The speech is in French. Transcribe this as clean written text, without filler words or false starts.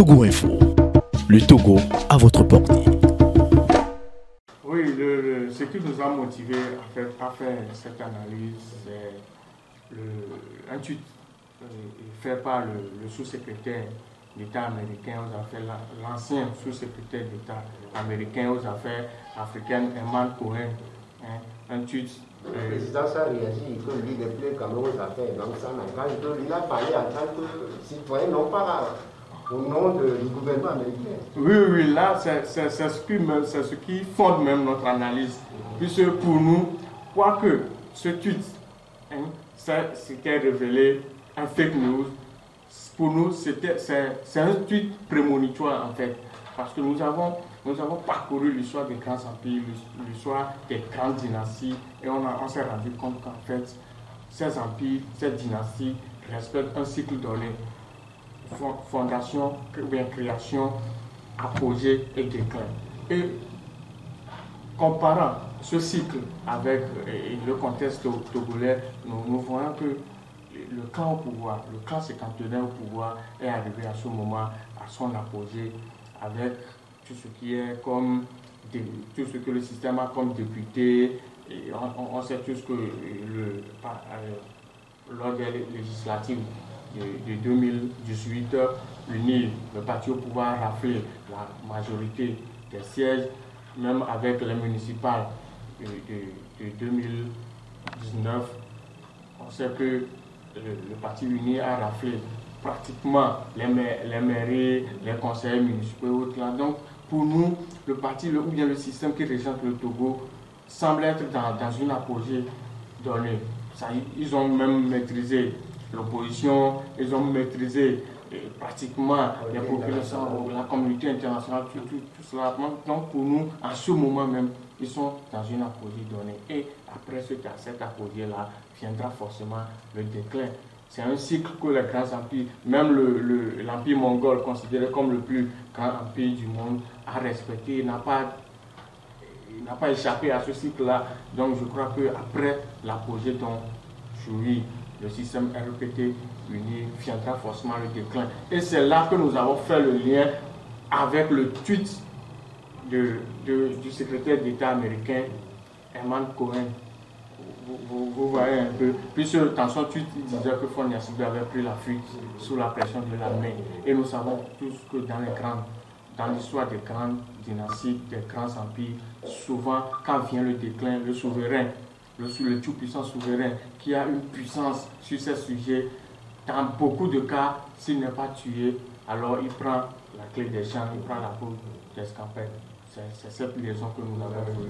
Togo Info. Le Togo à votre portée. Oui, ce qui nous a motivé à faire cette analyse, c'est un tweet fait par le sous-secrétaire d'État américain aux affaires, l'ancien sous-secrétaire d'État américain aux affaires africaines, Herman Cohen. Un tweet. Le président ça réagit, il peut lui déplaire quand même aux affaires. Donc ça n'a pas il a parlé en tant que citoyen, non pas au nom du gouvernement américain. Oui, là, c'est ce qui fonde même notre analyse. Puisque pour nous, quoique ce tweet, c'était révélé un fake news, pour nous, c'est un tweet prémonitoire en fait. Parce que nous avons parcouru l'histoire des grands empires, l'histoire des grandes dynasties, et on s'est rendu compte qu'en fait, ces empires, ces dynasties respectent un cycle donné. Fondation, création, apogée et déclin. Et comparant ce cycle avec le contexte togolais, nous voyons que le clan au pouvoir, le clan cinquantenaire au pouvoir est arrivé à ce moment, à son apogée, avec tout ce qui est comme tout ce que le système a comme député. Et on sait tous que lors des législatives de 2018, le parti au pouvoir a raflé la majorité des sièges, même avec les municipales de 2019. On sait que le parti uni a raflé pratiquement les mairies, les conseils municipaux et autres là. Donc pour nous, le parti ou bien le système qui régente le Togo semble être dans une apogée donnée. Ils ont même maîtrisé l'opposition, ils ont maîtrisé pratiquement les populations, la communauté internationale, tout cela. Donc pour nous, en ce moment même, ils sont dans une apogée donnée. Et après cet apogée-là, viendra forcément le déclin. C'est un cycle que les grands empires, même l'empire mongol, considéré comme le plus grand empire du monde, a respecté. Il n'a pas échappé à ce cycle-là. Donc je crois qu'après l'apogée dont jouit le système RPT uni, viendra forcément le déclin. Et c'est là que nous avons fait le lien avec le tweet du secrétaire d'État américain, Herman Cohen. Vous voyez un peu, puisque dans son tweet, il disait que Faure Gnassingbé avait pris l'Afrique sous la pression de la main. Et nous savons tous que dans l'histoire des grandes dynasties, des grands empires, souvent, quand vient le déclin, le souverain, le tout-puissant souverain, qui a une puissance sur ces sujets, dans beaucoup de cas, s'il n'est pas tué, alors il prend la clé des champs, il prend la peau des scampets. C'est cette liaison que nous avons voulu.